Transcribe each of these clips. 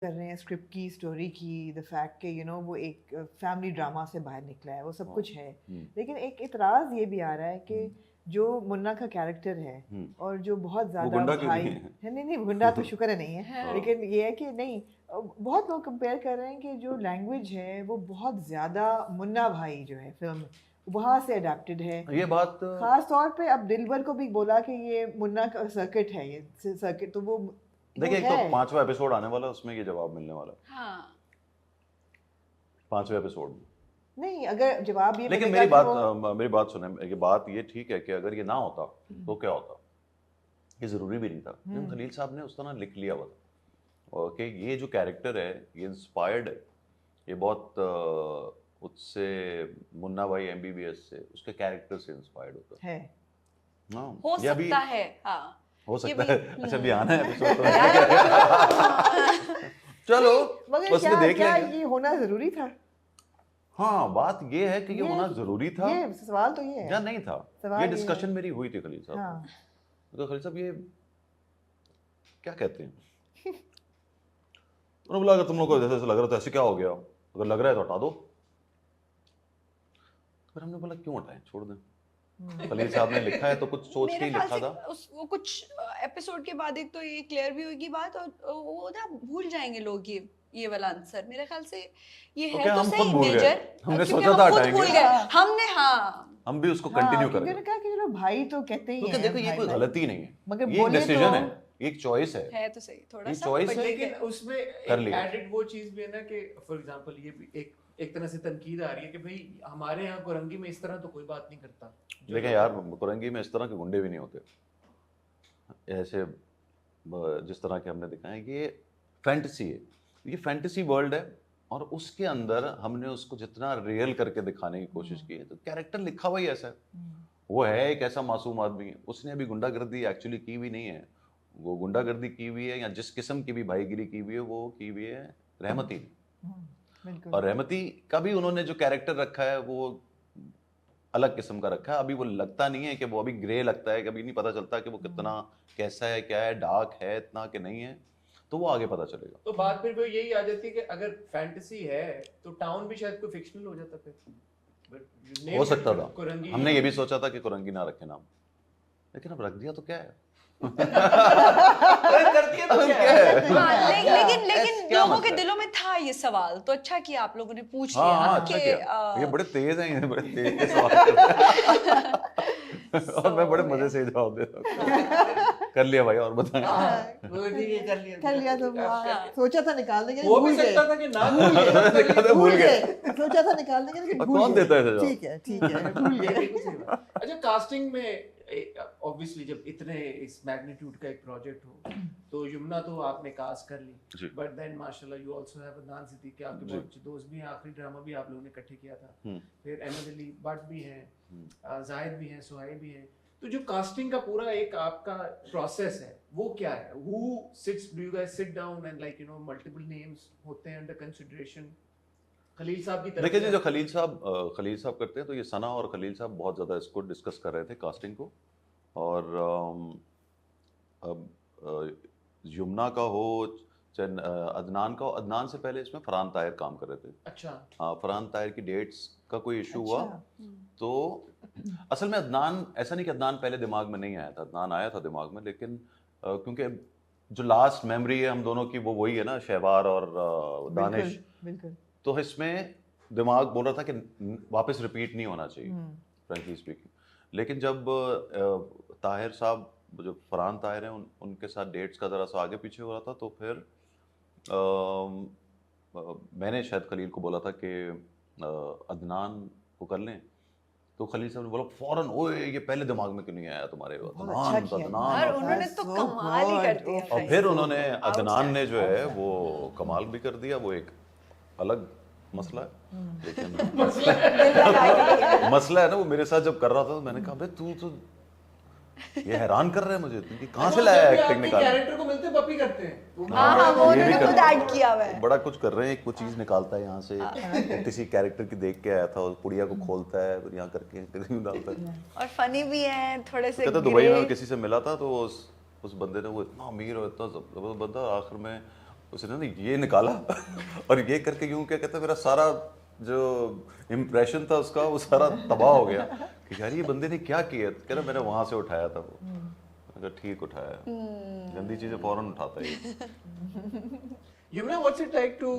कर रहे हैं स्क्रिप्ट की, स्टोरी की, द फैक्ट कि वो एक फैमिली ड्रामा से बाहर निकला है, वो सब कुछ है। लेकिन एक इतराज़ ये भी आ रहा है कि जो मुन्ना का कैरेक्टर है और जो बहुत ज़्यादा गुंडा क्यों भाई नहीं है? नहीं गुंडा तो शुक्र है नहीं है, हाँ। लेकिन ये है कि नहीं, बहुत लोग कंपेयर कर रहे हैं कि जो लैंग्वेज है वो बहुत ज़्यादा मुन्ना भाई जो है फिल्म वहाँ से अडेप्टेड है। ये बात खास तौर पे अब दिलबर को भी बोला कि ये मुन्ना का सर्किट है, ये सर्किट तो वो देखिए, एक है। तो 5वां एपिसोड आने वाला है, उसमें ये जवाब मिलने वाला है। हाँ 5वें एपिसोड में। नहीं, अगर जवाब ये लेकिन मिलेगा कि मेरी बात सुने, ये बात ये ठीक है कि अगर ये ना होता तो क्या होता, ये जरूरी भी नहीं था, लेकिन खलील साहब ने उस तरह लिख लिया हुआ था और कि ये जो कैरेक्टर है ये इंस्पायर्ड है, ये बहुत उससे मुन्ना भाई एमबीबीएस से उसके कैरेक्टर से इंस्पायर्ड होता है। हाँ, हो ये अभी सकता है। हाँ हो ये सकता भी- है। अच्छा भी आना है एपिसोड तो चलो मगर उसमें क्या देख क्या लेंगे। ये होना जरूरी था? हाँ, बात ये है कि ये होना जरूरी था ये सवाल तो ये है या नहीं था। सवाल ये ये डिस्कशन है। मेरी हुई थी खलील साहब। हाँ। तो खलील साहब ये क्या कहते हैं? उन्होंने बोला अगर तुम लोग को जैसे लग रहा है तो ऐसे क्या हो गया, अगर लग रहा है तो हटा दो। फिर हमने बोला क्यों हटाएं, छोड़ दें। खलील साहब ने लिखा है तो कुछ सोच के ही मेरे ख्याल लिखा से था। वो कुछ एपिसोड के बाद एक तो ये क्लियर भी होगी बात, और वो ना भूल जाएंगे लोग ये वाला आंसर। मेरे ख्याल से ये है क्या तो हम सही खुद भूल गए? मेजर, हमने क्योंकि सोचा हम था खुद हटाएंगे। भूल गए हमने। हाँ हम भी उसको हाँ, कंटिन्यू क्योंकि करेंगे उन्होंने कहा कि चलो भाई तो कहते ही क्योंकि हैं, देखो ये भाई कोई भाई। गलती नहीं है, मगर ये एक बोलिए डिसीजन तो है, एक चॉइस है। तो सही थोड़ा ये सा choice but है। ठीक लेकिन उसमें कर एक लिया। एडिड वो चीज भी है ना कि फॉर एग्जांपल ये भी एक तरह से तनकीद आ रही है कि भाई हमारे यहाँ कुरंगी में इस तरह तो कोई बात नहीं करता। देखें यार, कुरंगी में इस तरह के गुंडे भी नहीं होते ऐसे जिस तरह के हमने दिखाए। ये फैंटेसी है, ये फैंटेसी वर्ल्ड है और उसके अंदर हमने उसको जितना रियल करके दिखाने की कोशिश की है, तो कैरेक्टर लिखा हुआ ही ऐसा है। वो है एक ऐसा मासूम आदमी, उसने अभी गुंडागर्दी एक्चुअली की हुई नहीं है। वो गुंडागर्दी की हुई है या जिस किस्म की भी भाईगिरी की हुई है वो की हुई है रहमती ने। बिल्कुल। और रहमती का भी उन्होंने जो कैरेक्टर रखा है वो अलग किस्म का रखा है। अभी वो लगता नहीं है कि वो अभी ग्रे लगता है, कभी नहीं पता चलता कि वो कितना कैसा है, क्या है, डार्क है इतना कि नहीं है, तो वो आगे पता चलेगा। तो बात फिर वो यही आ जाती है कि अगर फैंटेसी है तो टाउन भी शायद कोई फिक्शनल हो जाता फिर। हो सकता था, कुरंगी हमने ये भी सोचा था कि कुरंगी ना रखे नाम, लेकिन अब रख दिया तो क्या है। कर दिया तो क्या है? हाँ, लेकिन क्या लोगों के मतलब? दिलों में था ये सवाल, तो अच्छा किया आप लोगों ने पूछ हाँ लिया हाँ, अच्छा कि, किया। ये बड़े तेज हैं, ये बड़े तेज के सवाल करते हैं। और मैं बड़े मजे से जवाब देता हूँ। कर लिया भाई, और बताएं। वो ठीक है, कर लिया कर लिया तो सोचा था निकाल देंगे, वो भूल भी गए। सकता था कि ना भूल गए। सोचा था निकाल देंगे लेकिन और भूल कौन गए। देता है ऐसे जवाब? ठीक है भूल गए। बिल्कुल सही बात। अच्छा, कास्टिंग में ऑब्वियसली जब इतने इस मैग्नीट्यूड का एक प्रोजेक्ट हो तो यमुना तो आपने कास्ट कर जी। ली, बट देन माशाल्लाह you also have Adnan Siddiqui, आपके बहुत अच्छे दोस्त भी हैं, आखिरी ड्रामा भी आप लोगों ने इकट्ठे किया था। फिर अहमद अली भट्ट भी हैं, जाहिद भी हैं, सुहाइब भी हैं। तो जो कास्टिंग का पूरा एक आपका प्रोसेस है वो क्या है? Who sits, do you guys sit down and like multiple names होते हैं अंडर कंसीडरेशन? खलील साहब की तरफ देखिए जी, से जो खलील साहब करते हैं, तो ये सना और खलील साहब बहुत ज़्यादा इसको डिस्कस कर रहे थे कास्टिंग को। और अब यमुना का हो चाहे अदनान का हो, अदनान से पहले इसमें फरहान ताहिर काम कर रहे थे। अच्छा, हाँ, फरहान ताहिर की डेट्स का कोई इशू हुआ, अच्छा। तो असल में अदनान, ऐसा नहीं कि अदनान पहले दिमाग में नहीं आया था, अदनान आया था दिमाग में, लेकिन क्योंकि जो लास्ट मेमोरी है हम दोनों की वो वही है ना, शहवार और दानिश, बिल्कुल। तो इसमें दिमाग बोल रहा था कि वापस रिपीट नहीं होना चाहिए फ्रेंकली स्पीकिंग। लेकिन जब ताहिर साहब, जो फरहान ताहिर हैं, उनके साथ डेट्स का ज़रा सा आगे पीछे हो रहा था, तो फिर मैंने शायद खलील को बोला था कि अदनान को कर लें, तो खलील साहब ने बोला फौरन, ओए ये पहले दिमाग में क्यों नहीं आया तुम्हारे, अच्छा किया। अदनान। और उन्होंने तो So कमाल ही कर good. दिया और भाई। फिर उन्होंने अदनान ने जो है outstanding. वो कमाल भी कर दिया, वो एक अलग मसला है। लेकिन दिल लगा के किया। मसला है ना, वो मेरे साथ जब कर रहा था तो मैंने कहा, भाई तू तो ये हैरान कर रहा है मुझे, तू कहाँ से लाया एक्टिंग निकाल। कैरेक्टर को मिलते पपी करते हैं। हाँ, वो ये भी उन्होंने कर- खुद ऐड किया हुआ है। बड़ा कुछ कर रहे हैं, कुछ चीज निकालता है यहाँ से, किसी कैरेक्टर की देख के आया था, उस पुड़िया को खोलता है, फिर यहाँ करके कहीं डालता है। और फनी भी है थोड़े से। कहता दुबई में ग्रे। किसी से मिला था, तो उस बंदे ने, वो इतना अमीर और इतना जबरदस्त बंदा, आखिर में उसने ना ये निकाला और ये करके यूं क्या कहता है, मेरा सारा जो इम्प्रेशन था उसका वो सारा तबाह हो गया कि यार ये बंदे ने क्या किया। कह रहा मैंने वहां से उठाया था वो। मैंने कहा ठीक उठाया, गंदी चीजें फौरन उठाता है। Yamuna, what's it like to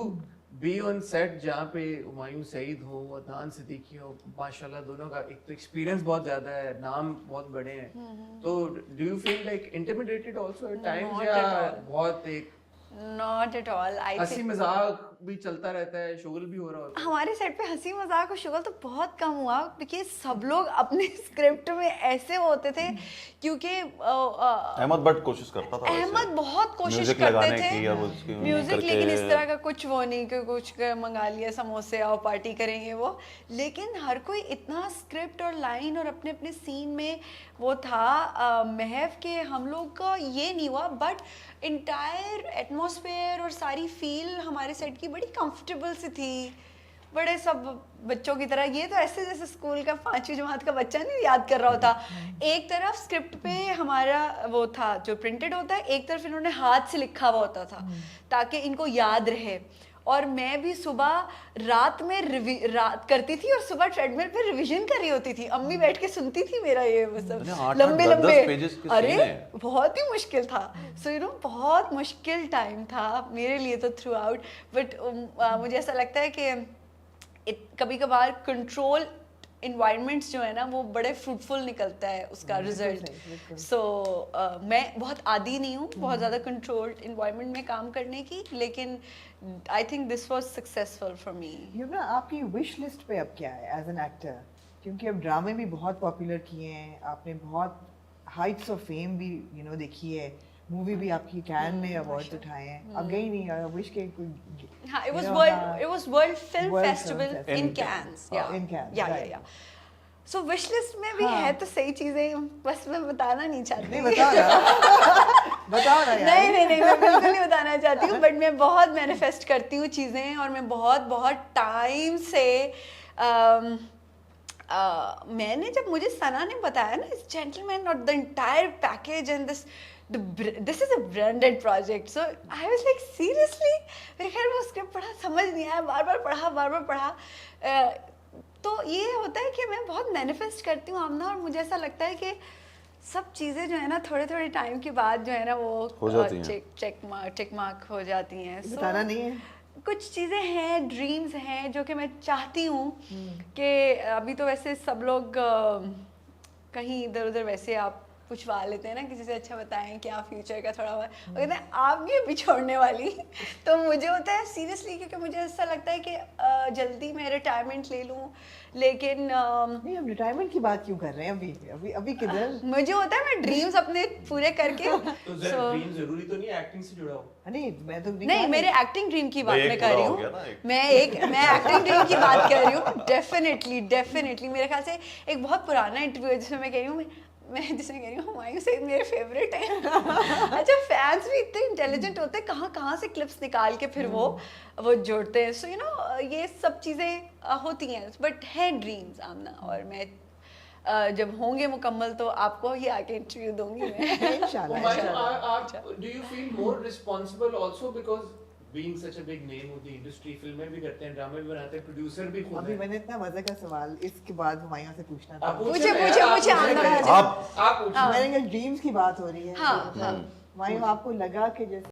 be on set जहाँ पे हुमायूं सईद हो, अदनान सिद्दीकी हो, माशाल्लाह दोनों का एक तो एक्सपीरियंस बहुत ज्यादा है, नाम बहुत बड़े हैं, तो do you feel like intimidated also at times, या बहुत एक Not at all. I हंसी think मजाक भी चलता रहता है, शुगल भी हो रहा होता है? हमारे सेट पे हंसी मजाक और शुगल तो बहुत कम हुआ, क्योंकि सब लोग अपने स्क्रिप्ट में ऐसे होते थे, क्योंकि अहमद बट कोशिश करता था, अहमद बहुत कोशिश म्यूजिक करते लगाने थे की और उसकी म्यूजिक, करके- लेकिन इस तरह का कुछ वो नहीं कि कुछ मंगा लिया समोसे और पार्टी करेंगे वो, लेकिन हर कोई इतना स्क्रिप्ट और लाइन और अपने अपने सीन में वो था। महव के हम लोग का ये नहीं हुआ, बट इंटायर एटमॉस्फेयर और सारी फील हमारे सेट की बड़ी कंफर्टेबल सी थी, बड़े सब बच्चों की तरह। ये तो ऐसे जैसे स्कूल का 5वीं जमात का बच्चा नहीं याद कर रहा होता। एक तरफ स्क्रिप्ट पे हमारा वो था जो प्रिंटेड होता है, एक तरफ इन्होंने हाथ से लिखा हुआ होता था ताकि इनको याद रहे। और मैं भी सुबह रात में रात करती थी और सुबह ट्रेडमिल पे रिवीजन कर रही होती थी, अम्मी बैठ के सुनती थी मेरा ये सब लंबे लंबे, अरे बहुत ही मुश्किल था। सो यू नो बहुत मुश्किल टाइम था मेरे लिए तो थ्रू आउट। बट मुझे ऐसा लगता है कि कभी कभार कंट्रोल इन्वायरमेंट्स जो है ना वो बड़े फ्रूटफुल निकलता है उसका रिजल्ट। सो मैं बहुत आदी नहीं हूँ बहुत ज़्यादा कंट्रोल्ड इन्वायरमेंट में काम करने की, लेकिन I think this was successful for me. Yamuna, आपकी विश लिस्ट पे अब क्या है एज एन एक्टर? क्योंकि अब ड्रामे भी बहुत पॉपुलर किए हैं, आपने बहुत हाइट्स ऑफ फेम भी देखी है, मूवी भी आपकी कैन में अवार्ड उठाए हैं। अब गई नहीं विश के कोई, हाँ, it was World Film Festival in Cannes, in Cannes, yeah. So wish list में भी है तो सही चीजें, बस मैं बताना नहीं चाहती। नहीं बताओ ना यार। नहीं मैं बिल्कुल नहीं बताना चाहती हूँ, बट मैं बहुत मैनिफेस्ट करती हूँ चीजें, और मैं बहुत टाइम से मैंने जब मुझे सना ने बताया ना इस जेंटलमैन और the entire package and this is a branded project, so I was like seriously, मेरे ख्याल वो स्क्रिप्ट पढ़ा समझ नहीं आया, बार बार पढ़ा। तो ये होता है कि मैं बहुत मैनिफेस्ट करती हूँ आमना, और मुझे ऐसा लगता है कि सब चीज़ें जो है ना थोड़े टाइम के बाद जो है ना वो चेक मार्क हो जाती हैं। बताना नहीं है, कुछ चीज़ें हैं, ड्रीम्स हैं जो कि मैं चाहती हूँ कि अभी तो वैसे सब लोग कहीं इधर उधर वैसे आप पूछवा लेते हैं ना किसी से, अच्छा बताएं क्या फ्यूचर का थोड़ा बहुत, और कहते हैं आप नहीं अभी छोड़ने वाली। तो मुझे होता है सीरियसली, क्योंकि मुझे ऐसा लगता है कि जल्दी मैं रिटायरमेंट ले लूँ, लेकिन नहीं हम रिटायरमेंट की बात क्यों कर रहे हैं अभी किधर? मुझे होता है मैं ड्रीम्स अपने पूरे करके तो ड्रीम जरूरी तो नहीं एक्टिंग से जुड़ा हो? नहीं मैं तो नहीं, मेरे एक्टिंग ड्रीम की बात मैं कर रही हूँ, मैं एक्टिंग ड्रीम की बात कर रही हूँ। डेफिनेटली मेरे ख्याल से एक बहुत पुराना इंटरव्यू है जिसमें मैं कह रही हूँ जिसमें कह रही हूँ हुमायूं सईद मेरे फेवरेट हैं। अच्छा, फैंस भी इतने इंटेलिजेंट होते हैं, कहाँ से क्लिप्स निकाल के फिर वो जोड़ते हैं। सो यू नो ये सब चीज़ें होती हैं, बट है ड्रीम्स आमना, और मैं जब होंगे मुकम्मल तो आपको ही आके इंटरव्यू दूंगी मैं। इंशाल्लाह। Do you feel more responsible also because being such a big name of the industry, फिल्में भी करते हैं, ड्रामे भी बनाते हैं, प्रोड्यूसर भी खुद अभी हैं? मैंने इतना मजे का सवाल इसके बाद हुमायूं से पूछना था। पूछे आप पूछिए। मैंने कहा ड्रीम्स की बात हो रही है, हाँ। हुमायूं आपको लगा कि जैसे